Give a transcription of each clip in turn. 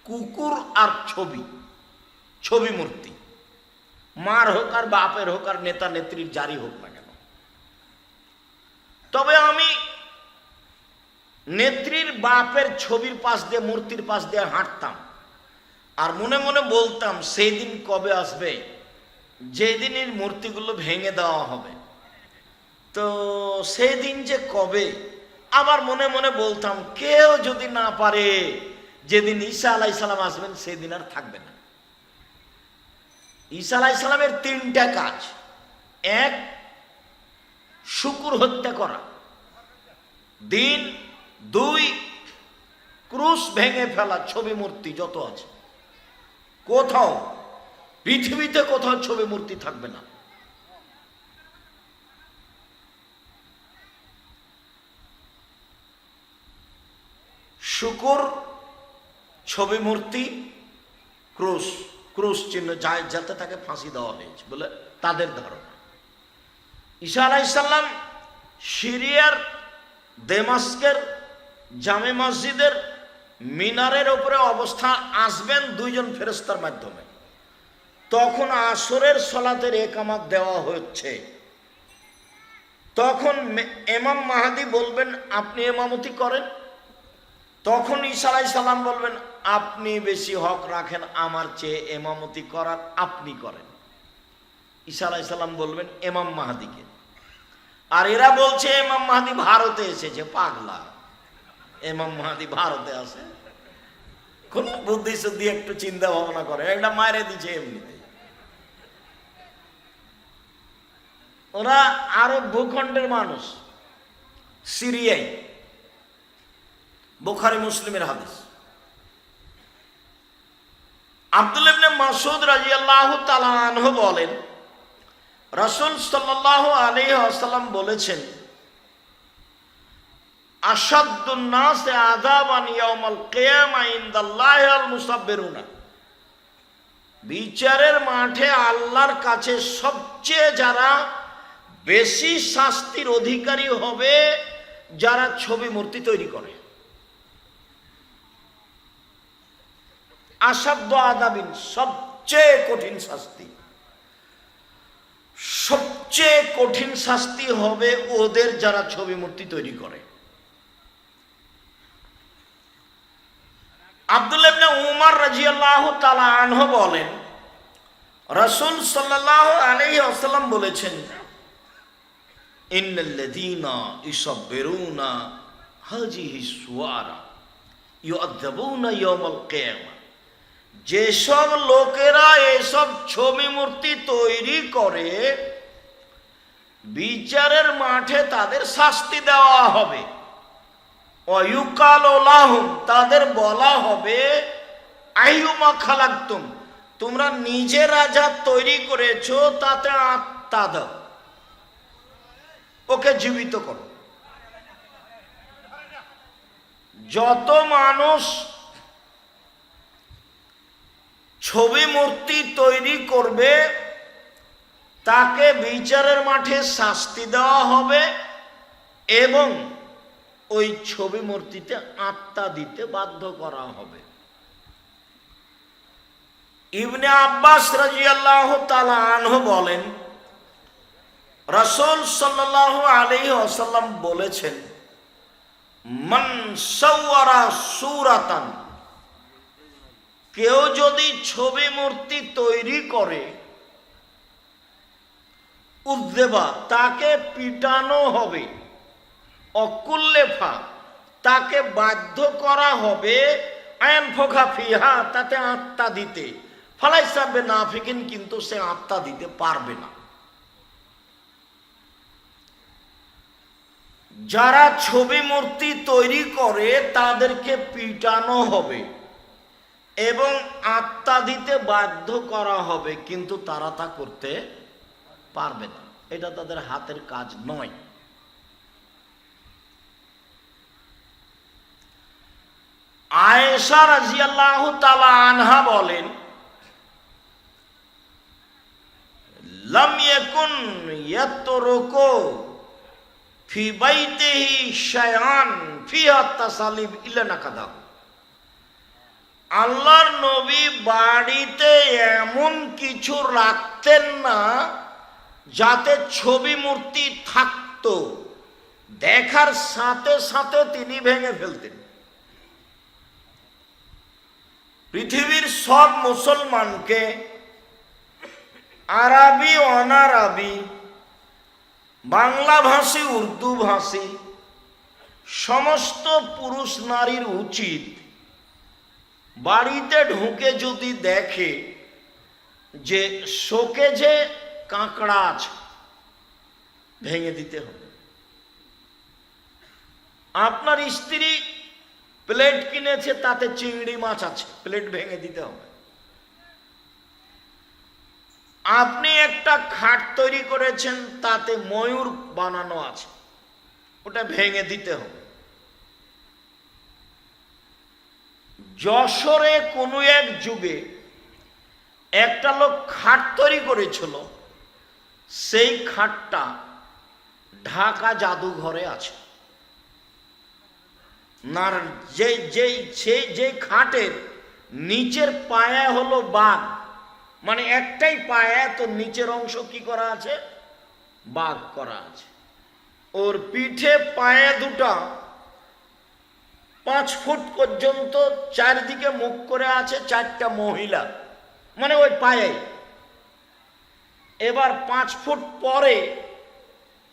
কুকুর আর ছবি, ছবি মূর্তি, মার হোক আর বাপের হোক আর নেতা নেত্রীর জারি হোক না কেন। তবে আমি নেত্রীর বাপের ছবির পাশ দিয়ে, মূর্তির পাশ দিয়ে হাঁটতাম আর মনে মনে বলতাম সেই দিন কবে আসবে যেদিন এই মূর্তিগুলো ভেঙে দেওয়া হবে। তো সেই দিন যে কবে, আবার মনে মনে বলতাম কেউ যদি না পারে, যেদিন ঈসা আলাইহিসসালাম আসবেন সেদিন আর থাকবে না। ঈসা আলাইহিসসালামের 3টা কাজ: এক, শুকুর হত্যা করা; 3, 2, ক্রুশ ভেঙে ফেলা। ছবি মূর্তি যত আছে, কোথাও পৃথিবীতে কোথাও ছবি মূর্তি থাকবে না। শুকুর, ছবি মূর্তি, ক্রুশ, ক্রুশ চিহ্ন, যাতে তাকে ফাঁসি দেওয়া হয়েছে বলে তাদের ধারণা। ঈসা আলাইহিসসালাম সিরিয়ার দেমাস্কের জামে মসজিদের মিনারের উপরে অবস্থা আসবেন 2 জন ফেরেশতার মাধ্যমে। তখন আসরের সালাতের একামত দেওয়া হচ্ছে। তখন ইমাম মাহদী বলবেন আপনি ইমামতি করেন। তখন ঈসা আলাইহিস সালাম বলবেন আপনি বেশি হক রাখেন আমার চেয়ে, ইমামতি করার আপনি করেন। ঈসা আলাইহিস সালাম বলবেন ইমাম মাহদীকে। আর এরা বলছে ইমাম মাহদী ভারতে এসেছে। পাগলা, ইমাম মাহদী ভারতে আসে? কোন বুদ্ধি শুদ্ধি একটু চিন্তা ভাবনা করে, একটা মারে দিচ্ছে এমনিতে। ওরা আরব ভূখণ্ডের মানুষ, সিরিয়ায়। বুখারী মুসলিমের হাদিস। আব্দুল্লাহ ইবনে মাসউদ রাদিয়াল্লাহু তাআলা আনহু বলেন, রাসূল সাল্লাল্লাহু আলাইহি ওয়াসাল্লাম বলেছেন, আশাদ্দুন নাসি আযাবান ইয়াউমাল কিয়ামা ইনদাল্লাহি আল মুসাব্বিরুনা। বিচারের মাঠে আল্লাহর কাছে সবচেয়ে যারা বেশি শাস্তির অধিকারী হবে, যারা ছবি মূর্তি তৈরি করে। আসাদ্দ আযাবিন, সবচেয়ে কঠিন শাস্তি। সবচেয়ে কঠিন শাস্তি হবে ওদের যারা ছবি মূর্তি তৈরি করে। আব্দুল্লাহ ইবনে উমর রাদিয়াল্লাহু তাআলা আনহু বলেন, রাসূল সাল্লাল্লাহু আলাইহি ওয়াসাল্লাম বলেছেন, ইন্নাল্লাযীনা ইউসাব্বিরুনা হাযিহি সুওয়ারা ইউআযাবুনা ইয়াওমাল কিয়ামা। যেসব লোকেরা এসব ছবি মূর্তি তৈরি করে, বিচারের মাঠে তাদের শাস্তি দেওয়া হবে। ওয়ায়ুকালু লাহুম, তাদের বলা হবে, আইয়ুমা খালাকতুম, তোমরা নিজেরা যা তৈরি করেছো তাতে আত্মা দাও, ওকে জীবিত করো। যত মানুষ ছবি মূর্তি তৈরি করবে তাকে বিচারের মাঠে শাস্তি দেওয়া হবে এবং ওই ছবি মূর্তিতে আত্মা দিতে বাধ্য করা হবে। ইবনে আব্বাস রাদিয়াল্লাহু তাআলা আনহু বলেন, রাসূল সাল্লাল্লাহু আলাইহি ওয়াসাল্লাম বলেছেন, মান সাওয়ারা সূরাতান, কেউ যদি ছবি মূর্তি তৈরি করে, উযযিবা, তাকে পিটানো হবে, অকুল্লেফা, তাকে বাধ্য করা হবে, আয়ানফুখা ফিহা, তাতে আত্মা দিতে, ফালাইসা বিনাফিকিন, কিন্তু সে আত্মা দিতে পারবে না। যারা ছবি মূর্তি তৈরি করে তাদেরকে পিটানো হবে এবং আত্মা দিতে বাধ্য করা হবে, কিন্তু তারা তা করতে পারবে না, এটা তাদের হাতের কাজ নয়। আয়েশা রাদিয়াল্লাহু তাআলা আনহা বলেন, লাম ইয়াকুন ইয়াতরুকু ফি বাইতিহি শায়আন ফিহা তাসালিব ইল্লা নাকাদা। আল্লাহর নবী বাড়িতে এমন কিছু রাখতেন না যাতে ছবি মূর্তি থাকতো, দেখার সাথে সাথে তিনি ভেঙে ফেলতেন। পৃথিবীর সব মুসলমানকে, আরবি অনারবি, বাংলা ভাষী উর্দু ভাষী সমস্ত পুরুষ নারীর উচিত বাড়িতে ঢুকে যদি দেখে যে শোকেজে কাঁকড়া আছে, ভেঙে দিতে হবে। আপনার স্ত্রী প্লেট কিনেছে, তাতে চিংড়ি মাছ আছে, প্লেট ভেঙে দিতে হবে। আপনি একটা খাট তৈরি করেছেন, তাতে ময়ূর বানানো আছে, ওটা ভেঙে দিতে হবে। যশোরে কোনো এক যুগে একটা লোক খাট তৈরি করেছিল, সেই খাটটা ঢাকা জাদুঘরে আছে। না, যে খাটের নিচের পায়া হলো বাঘ, মানে একটাই পায়া, তো নিচের অংশ কি করা আছে? বাঘ করা আছে। ওর পিঠে পায়ে দুটা 5 ফুট পর্যন্ত চারদিকে মুখ করে আছে, 4টা মহিলা, মানে ওই পায়ে। এবার 5 ফুট পরে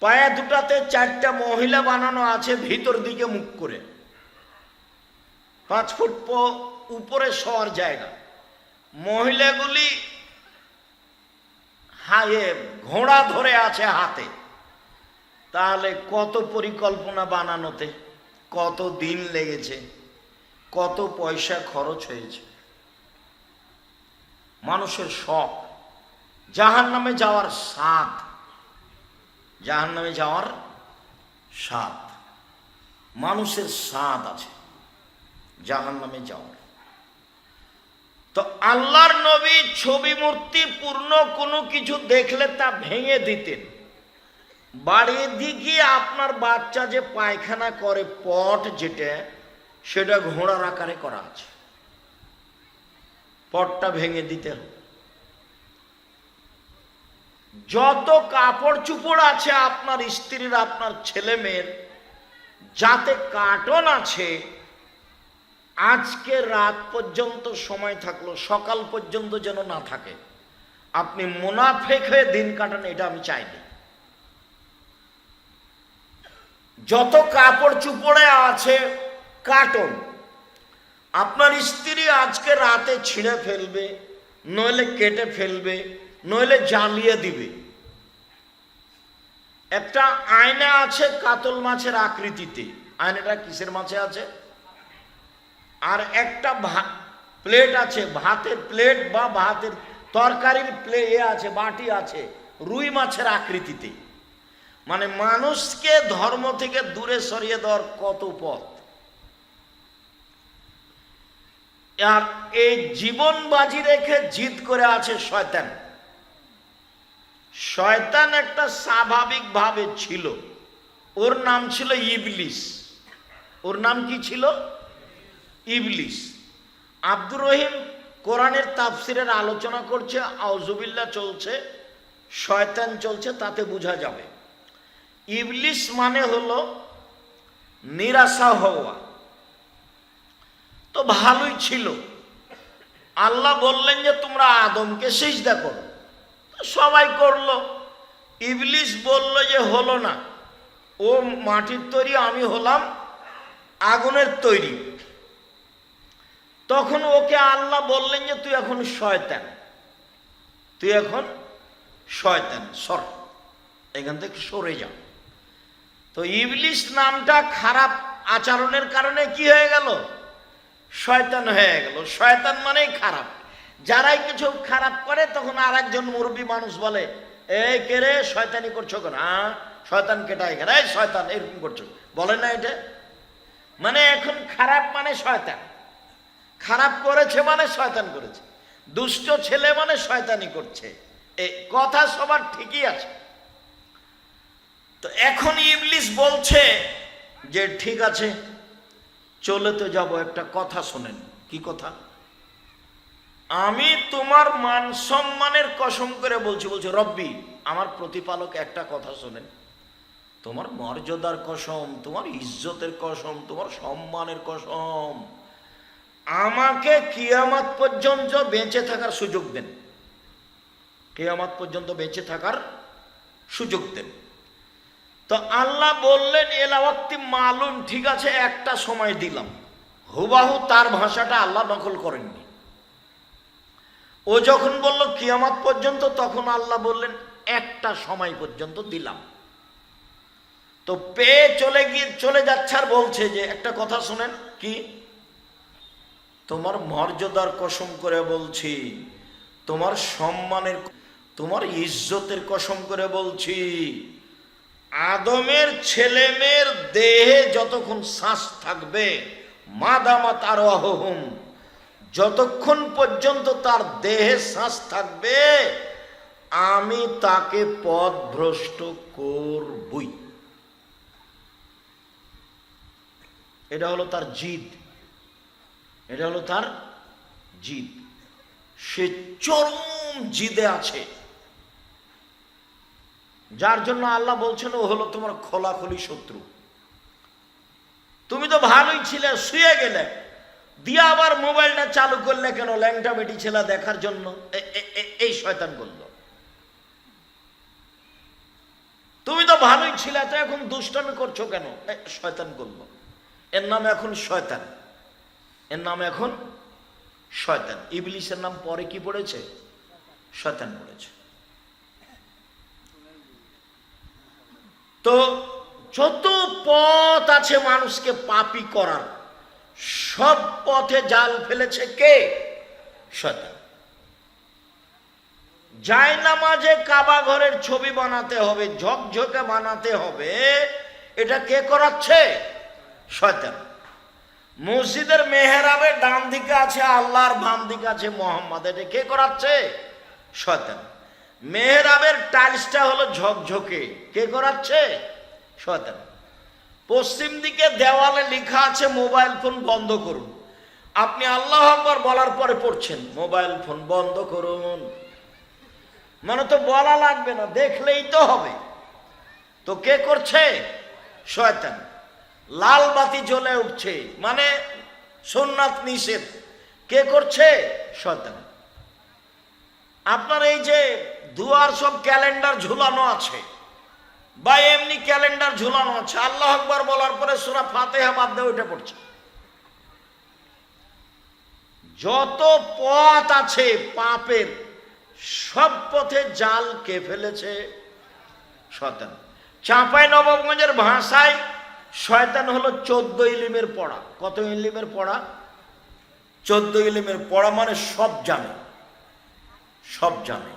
পায়ে দুটাতে 4টা মহিলা বানানো আছে, ভিতর দিকে মুখ করে। 5 ফুট উপরে শোয়ার জায়গা। মহিলাগুলি ঘোড়া ধরে আছে হাতে। তাহলে কত পরিকল্পনা বানানোতে কত দিন লেগেছে, কত পয়সা খরচ হয়েছে। মানুষের শখ, জাহান্নামে যাওয়ার স্বাদ, জাহান্নামে যাওয়ার স্বাদ, মানুষের স্বাদ আছে জাহান্নামে যাওয়ার। তো আল্লাহর নবী ছবি মূর্তি পূর্ণ কোনো কিছু দেখলে তা ভেঙে দিতেন। বাড়ির দিকে আপনার বাচ্চা যে পায়খানা করে, পট যেটা, সেটা ঘোড়ার আকারে করা আছে, পটটা ভেঙে দিতে হবে। যত কাপড় চুপড় আছে আপনার স্ত্রীর, আপনার ছেলে মেয়ের, যাতে কার্টন আছে, আজকে রাত পর্যন্ত সময় থাকলো, সকাল পর্যন্ত যেন না থাকে। আপনি মুনাফেক হয়ে দিন কাটান, এটা আমি চাইনি। যত কাপড় চুপড়ে আছে কার্টন, আপনার স্ত্রী আজকে রাতে ছিঁড়ে ফেলবে, নইলে কেটে ফেলবে, নইলে জ্বালিয়ে দিবে। একটা আয়না আছে কাতল মাছের আকৃতিতে, আয়নাটা কিসের মাছে আছে? আর একটা প্লেট আছে, ভাতের প্লেট বা ভাতের তরকারির আছে, বাটি আছে রুই মাছের আকৃতিতে। মানে মানুষকে ধর্ম থেকে দূরে সরিয়ে দেওয়ার কত পথ। আর এই জীবন বাজি রেখে জিদ করে আছে শয়তান। শয়তান একটা স্বাভাবিক ভাবে ছিল, ওর নাম ছিল ইবলিস। ওর নাম কি ছিল? ইবলিস। আব্দুর রহিম কোরআনের তাফসিরের আলোচনা করছে, আউযুবিল্লাহ চলছে, শয়তান চলছে, তাতে বোঝা যাবে। ইবলিস মানে হলো নিরাশা হওয়া। তো ভালোই ছিল, আল্লাহ বললেন যে তোমরা আদমকে সিজদা করো, সবাই করলো। ইবলিস বলল যে হলো না, ও মাটির তৈরি, আমি হলাম আগুনের তৈরি। তখন ওকে আল্লাহ বললেন যে তুই এখন শয়তান, তুই এখন শয়তান, সর, এখান থেকে সরে যা। তো ইবলিস নামটা খারাপ আচরণের কারণে কি হয়ে গেল? শয়তান হয়ে গেল। শয়তান মানেই খারাপ। যারাই কিছু খারাপ করে তখন আর একজন মুরব্বী মানুষ বলে, এই কে রে, শয়তানি করছো কেন? হ্যাঁ, শয়তান কেটাই কেন, এই শয়তান এরকম করছো, বলে না এটা? মানে এখন খারাপ মানে শয়তান, খারাপ করেছে মানে শয়তান করেছে, দুষ্ট ছেলে মানে শয়তানি করছে। এই কথা সবার ঠিকই আছে। তো এখন ইবলিস বলছে যে ঠিক আছে, চলে তো যাব, একটা কথা শোনেন। কি কথা? আমি তোমার মান সম্মানের কসম করে বলছি, বলছি রব্বি আমার প্রতিপালক একটা কথা শোনেন, তোমার মর্যাদার কসম, তোমার ইজ্জতের কসম, তোমার সম্মানের কসম, আমাকে কিয়ামত পর্যন্ত বেঁচে থাকার সুযোগ দেন, কিয়ামত পর্যন্ত বেঁচে থাকার সুযোগ দেন। তো আল্লাহ বললেন এলা ওয়াক্তি মালুম, ঠিক আছে একটা সময় দিলাম। হুবাহু তার ভাষাটা আল্লাহ নকল করেননি। ও যখন বলল কিয়ামত পর্যন্ত, তখন আল্লাহ বললেন একটা সময় পর্যন্ত দিলাম। তো পেয়ে চলে যাচ্ছে আর বলছে যে একটা কথা শুনেন, কি? তোমার মর্যাদার কসম করে বলছি, তোমার সম্মানের, তোমার ইজ্জতের কসম করে বলছি, আদমের ছেলে মেয়ের দেহে যতক্ষণ শ্বাস থাকবে, মাদামাত আরওয়াহুহুম, যতক্ষণ পর্যন্ত তার দেহে শ্বাস থাকবে আমি তাকে পথভ্রষ্ট করবই। এটা হলো তার জিদ, এটা হলো তার জিদ। সে চরম জিদে আছে, যার জন্য আল্লাহ বলছেন ও হলো তোমার খোলাখুলি শত্রু। তুমি তো ভালোই ছিলে, শুয়ে গেলে, দিয়ে আবার মোবাইলটা চালু করলে কেন? ল্যাংটা বেটি ছেলে দেখার জন্য। এই শয়তান করলো। তুমি তো ভালোই ছিলে, তো এখন দুষ্টামি করছো কেন? শয়তান করলো। এর নাম এখন শয়তান, এর নাম এখন শয়তান। ইবলিসের নাম পরে কি পড়েছে? শয়তান পড়েছে। তো যত পথ আছে মানুষকে পাপী করার, সব পথে জাল ফেলেছে কে? শয়তান। জায়নামাজে কাবা ঘরের ছবি বানাতে হবে, ঝকঝকে বানাতে হবে, এটা কে করাচ্ছে? শয়তান। মসজিদের মেহরাবের ডান দিকে আছে আল্লাহর, বাম দিকে আছে মোহাম্মদ, এটা কে করাচ্ছে? শয়তান। মেহরাবের টাইলসটা হলো ঝকঝকে, কে করাচ্ছে? শয়তান। পশ্চিম দিকে দেওয়ালে লেখা আছে মোবাইল ফোন বন্ধ করুন, আপনি আল্লাহু আকবার বলার পরে পড়ছেন মোবাইল ফোন বন্ধ করুন, মানে তো বলা লাগবে না, দেখলেই তো হবে। তো কে করছে? শয়তান। লাল বাতি জ্বলে উঠছে, মানে সুন্নাত নিষেধ, কে করছে? শয়তান। আপনার এই যে দুয়ার সব ক্যালেন্ডার ঝুলানো আছে, বা এমনি ক্যালেন্ডার ঝুলানো আছে, আল্লাহু আকবার বলার পরে সূরা ফাতিহা বাদ দিয়ে ওইটা পড়ছে। যত পথ আছে পাপের, সব পথে জাল কে ফেলেছে? শয়তান। চাঁপাইনবাবগঞ্জের ভাষায় শয়তান হলো 14 ইলিমের পড়া। কত ইলিমের পড়া? 14 ইলিমের পড়া, মানে সব জানে, সব জানে।